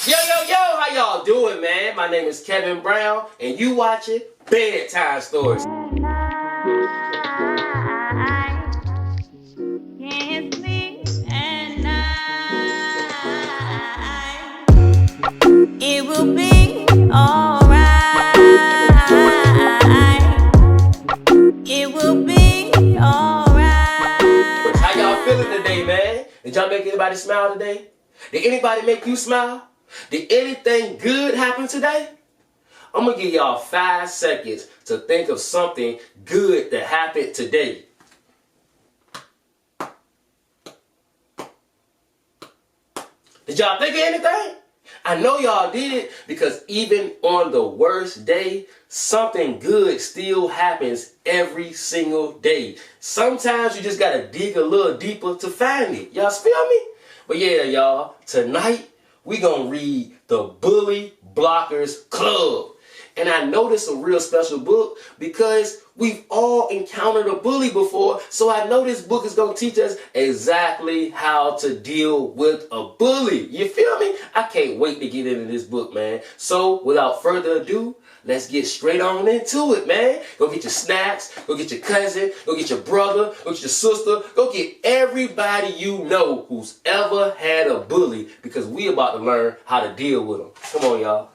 How y'all doing, man? My name is Kevin Brown, and you watching Bedtime Stories. It will be alright. It will be alright. How y'all feeling today, man? Did y'all make anybody smile today? Did anybody make you smile? Did anything good happen today? I'm gonna give y'all 5 seconds to think of something good that happened today. Did y'all think of anything? I know y'all did, because even on the worst day, something good still happens every single day. Sometimes you just gotta dig a little deeper to find it. Y'all feel me? But yeah, y'all, tonight we gonna read the Bully Blockers Club. And I know this is a real special book because we've all encountered a bully before. So I know this book is going to teach us exactly how to deal with a bully. You feel me? I can't wait to get into this book, man. So without further ado, let's get straight on into it, man. Go get your snacks. Go get your cousin. Go get your brother. Go get your sister. Go get everybody you know who's ever had a bully, because we about to learn how to deal with them. Come on, y'all.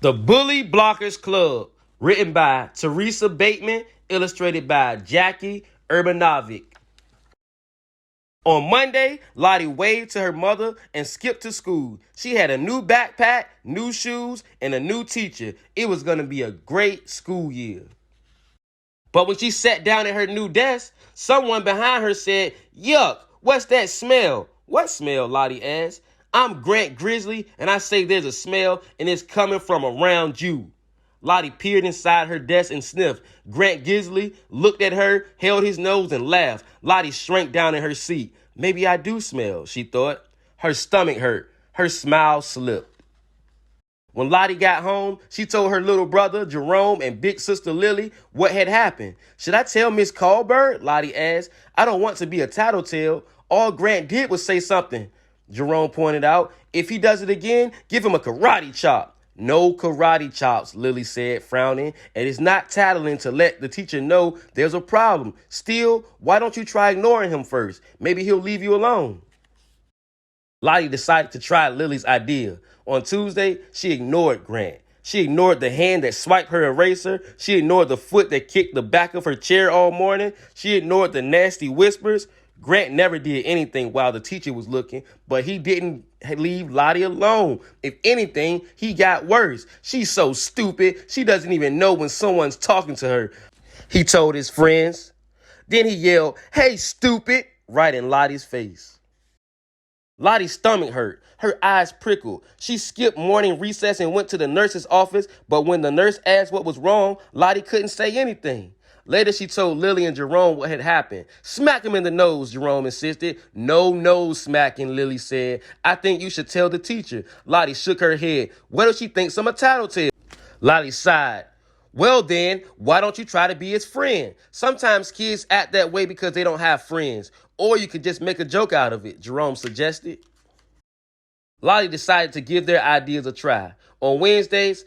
The Bully Blockers Club, written by Teresa Bateman, illustrated by Jackie Urbanovic. On Monday, Lottie waved to her mother and skipped to school. She had a new backpack, new shoes, and a new teacher. It was going to be a great school year. But when she sat down at her new desk, someone behind her said, "Yuck, what's that smell?" "What smell?" Lottie asked. "I'm Grant Grizzly, and I say there's a smell, and it's coming from around you." Lottie peered inside her desk and sniffed. Grant Grizzly looked at her, held his nose, and laughed. Lottie shrank down in her seat. Maybe I do smell, she thought. Her stomach hurt. Her smile slipped. When Lottie got home, she told her little brother, Jerome, and big sister Lily what had happened. "Should I tell Miss Colbert?" Lottie asked. "I don't want to be a tattletale. All Grant did was say something." Jerome pointed out. "If he does it again, give him a karate chop." "No karate chops," Lily said, frowning. "And it's not tattling to let the teacher know there's a problem. Still, why don't you try ignoring him first? Maybe he'll leave you alone." Lottie decided to try Lily's idea. On Tuesday, she ignored Grant. She ignored the hand that swiped her eraser. She ignored the foot that kicked the back of her chair all morning. She ignored the nasty whispers. Grant never did anything while the teacher was looking, but he didn't leave Lottie alone. If anything, he got worse. "She's so stupid. She doesn't even know when someone's talking to her," he told his friends. Then he yelled, "Hey, stupid," right in Lottie's face. Lottie's stomach hurt. Her eyes prickled. She skipped morning recess and went to the nurse's office, but when the nurse asked what was wrong, Lottie couldn't say anything. Later, she told Lily and Jerome what had happened. "Smack him in the nose," Jerome insisted. "No nose smacking," Lily said. "I think you should tell the teacher." Lottie shook her head. "What if she thinks I'm a tattletale?" Lottie sighed. "Well then, why don't you try to be his friend? Sometimes kids act that way because they don't have friends. Or you could just make a joke out of it," Jerome suggested. Lottie decided to give their ideas a try. On Wednesdays,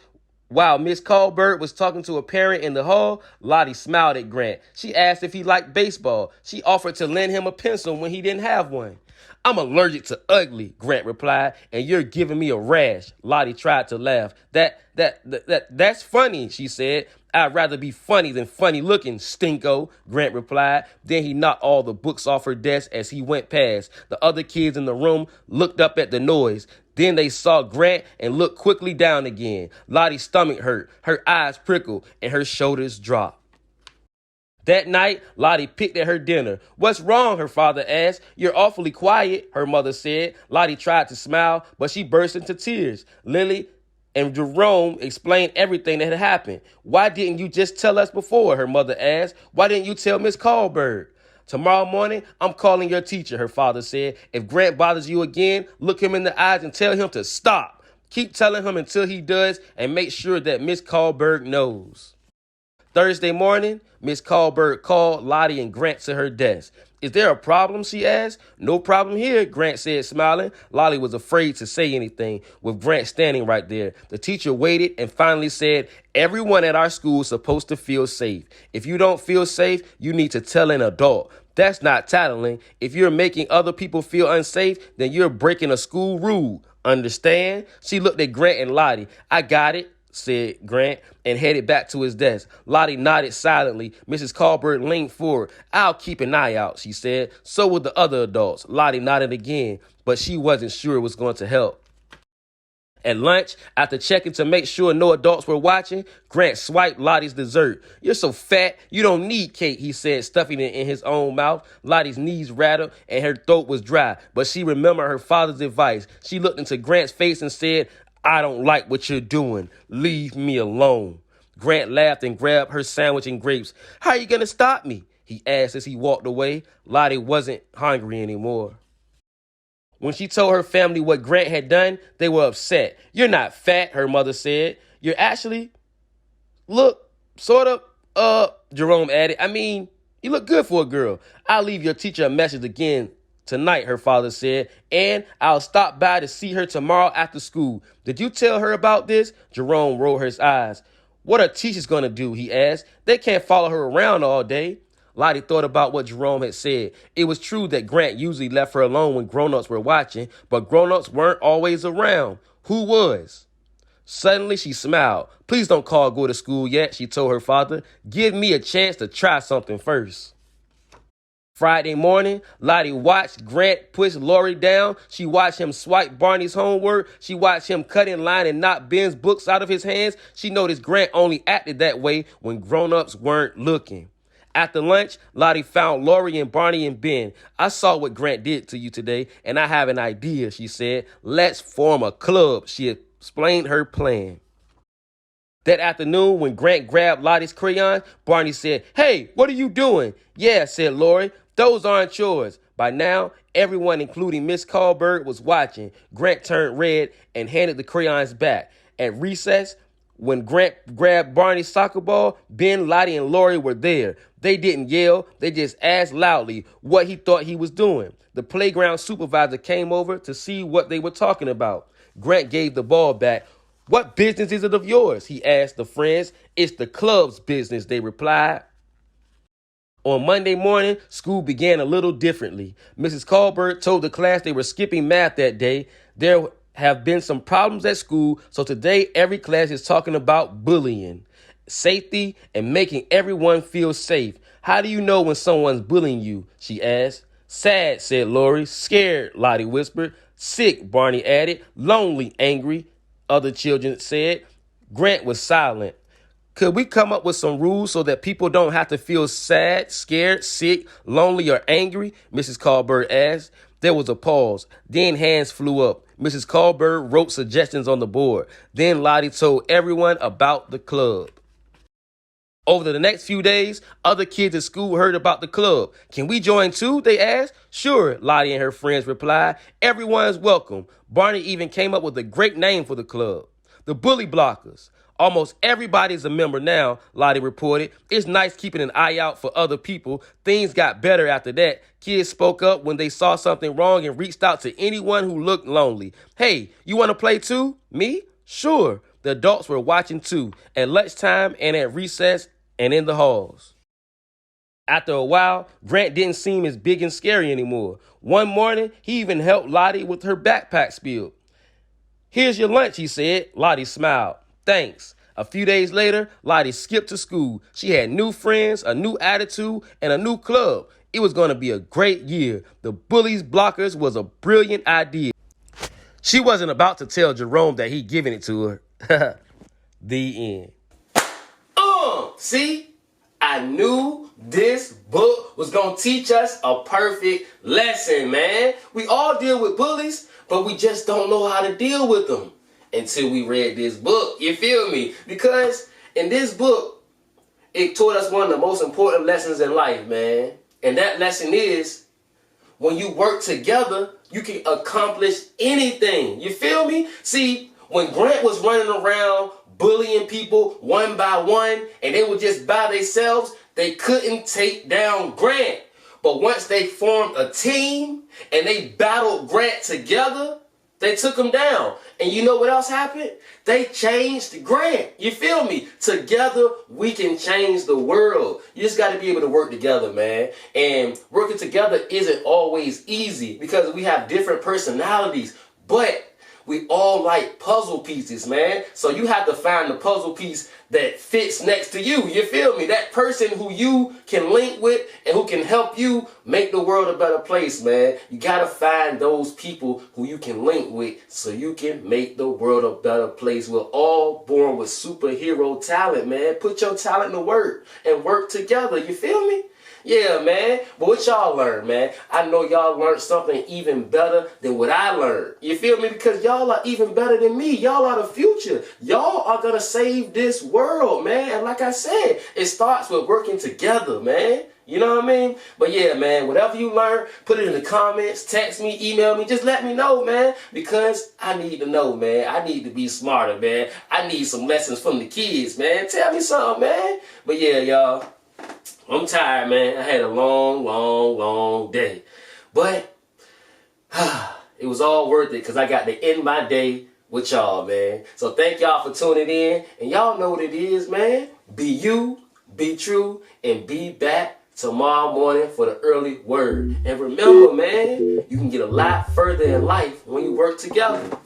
while Miss Colbert was talking to a parent in the hall, Lottie smiled at Grant. She asked if he liked baseball. She offered to lend him a pencil when he didn't have one. "I'm allergic to ugly," Grant replied, "and you're giving me a rash." Lottie tried to laugh. That's funny," she said. "I'd rather be funny than funny looking, stinko," Grant replied. Then he knocked all the books off her desk as he went past. The other kids in the room looked up at the noise. Then they saw Grant and looked quickly down again. Lottie's stomach hurt, her eyes prickled, and her shoulders dropped. That night, Lottie picked at her dinner. "What's wrong?" her father asked. "You're awfully quiet," her mother said. Lottie tried to smile, but she burst into tears. Lily and Jerome explained everything that had happened. "Why didn't you just tell us before?" her mother asked. "Why didn't you tell Miss Colbert?" "Tomorrow morning, I'm calling your teacher," her father said. "If Grant bothers you again, look him in the eyes and tell him to stop. Keep telling him until he does, and make sure that Miss Colbert knows." Thursday morning, Miss Colbert called Lottie and Grant to her desk. Is there a problem, she asked. No problem here, Grant said, smiling. Lolly was afraid to say anything, with Grant standing right there. The teacher waited and finally said, everyone at our school is supposed to feel safe. If you don't feel safe, you need to tell an adult. That's not tattling. If you're making other people feel unsafe, then you're breaking a school rule. Understand? She looked at Grant and Lottie. I got it, said Grant, and headed back to his desk. Lottie nodded silently. Mrs. Colbert leaned forward. I'll keep an eye out, she said. So would the other adults. Lottie nodded again, but she wasn't sure it was going to help. At lunch, after checking to make sure no adults were watching, Grant swiped Lottie's dessert. You're so fat, you don't need cake, he said, stuffing it in his own mouth. Lottie's knees rattled and her throat was dry, but she remembered her father's advice. She looked into Grant's face and said, I don't like what you're doing. Leave me alone. Grant laughed and grabbed her sandwich and grapes. How are you going to stop me? He asked as he walked away. Lottie wasn't hungry anymore. When she told her family what Grant had done, they were upset. You're not fat, her mother said. You're actually, look, sort of, Jerome added. I mean, you look good for a girl. I'll leave your teacher a message again tonight, her father said, and I'll stop by to see her tomorrow after school. Did you tell her about this? Jerome rolled his eyes. What are teachers going to do, he asked. They can't follow her around all day. Lottie thought about what Jerome had said. It was true that Grant usually left her alone when grown-ups were watching, but grown-ups weren't always around. Who was? Suddenly, she smiled. Please don't call go to school yet, she told her father. Give me a chance to try something first. Friday morning, Lottie watched Grant push Lori down. She watched him swipe Barney's homework. She watched him cut in line and knock Ben's books out of his hands. She noticed Grant only acted that way when grown-ups weren't looking. After lunch, Lottie found Lori and Barney and Ben. I saw what Grant did to you today, and I have an idea, she said. Let's form a club, she explained her plan. That afternoon, when Grant grabbed Lottie's crayon, Barney said, Hey, what are you doing? Yeah, said Lori, those aren't yours. By now, everyone, including Miss Colbert, was watching. Grant turned red and handed the crayons back. At recess, when Grant grabbed Barney's soccer ball, Ben, Lottie, and Lori were there. They didn't yell. They just asked loudly what he thought he was doing. The playground supervisor came over to see what they were talking about. Grant gave the ball back. What business is it of yours? He asked the friends. It's the club's business, they replied. On Monday morning, school began a little differently. Mrs. Colbert told the class they were skipping math that day. There have been some problems at school, so today every class is talking about bullying, safety, and making everyone feel safe. How do you know when someone's bullying you? She asked. Sad, said Lori. Scared, Lottie whispered. Sick, Barney added. Lonely, angry, other children said. Grant was silent. Could we come up with some rules so that people don't have to feel sad, scared, sick, lonely, or angry? Mrs. Colbert asked. There was a pause. Then hands flew up. Mrs. Colbert wrote suggestions on the board. Then Lottie told everyone about the club. Over the next few days, other kids at school heard about the club. Can we join too? They asked. Sure, Lottie and her friends replied. Everyone's welcome. Barney even came up with a great name for the club. The Bully Blockers. Almost everybody's a member now, Lottie reported. It's nice keeping an eye out for other people. Things got better after that. Kids spoke up when they saw something wrong and reached out to anyone who looked lonely. Hey, you want to play too? Me? Sure. The adults were watching too, at lunchtime and at recess and in the halls. After a while, Grant didn't seem as big and scary anymore. One morning, he even helped Lottie with her backpack spill. Here's your lunch, he said. Lottie smiled. Thanks. A few days later, Lottie skipped to school. She had new friends, a new attitude, and a new club. It was going to be a great year. The Bully Blockers was a brilliant idea. She wasn't about to tell Jerome that he'd given it to her. The end. See? I knew this book was going to teach us a perfect lesson, man. We all deal with bullies, but we just don't know how to deal with them until we read this book. You feel me? Because in this book, it taught us one of the most important lessons in life, man. And that lesson is, when you work together, you can accomplish anything. You feel me? See, when Grant was running around bullying people one by one, and they were just by themselves, they couldn't take down Grant. But once they formed a team and they battled Grant together, they took him down. And you know what else happened? They changed Grant. You feel me? Together, we can change the world. You just got to be able to work together, man. And working together isn't always easy because we have different personalities. But we all like puzzle pieces, man. So you have to find the puzzle piece that fits next to you. You feel me? That person who you can link with and who can help you make the world a better place, man. You got to find those people who you can link with so you can make the world a better place. We're all born with superhero talent, man. Put your talent to work and work together. You feel me? Yeah, man. But what y'all learned, man? I know y'all learned something even better than what I learned. You feel me? Because y'all are even better than me. Y'all are the future. Y'all are going to save this world, man. And like I said, it starts with working together, man. You know what I mean? But yeah, man, whatever you learn, put it in the comments, text me, email me, just let me know, man. Because I need to know, man. I need to be smarter, man. I need some lessons from the kids, man. Tell me something, man. But yeah, y'all. I'm tired, man. I had a long day. But it was all worth it because I got to end my day with y'all, man. So thank y'all for tuning in. And y'all know what it is, man. Be you, be true, and be back tomorrow morning for the early word. And remember, man, you can get a lot further in life when you work together.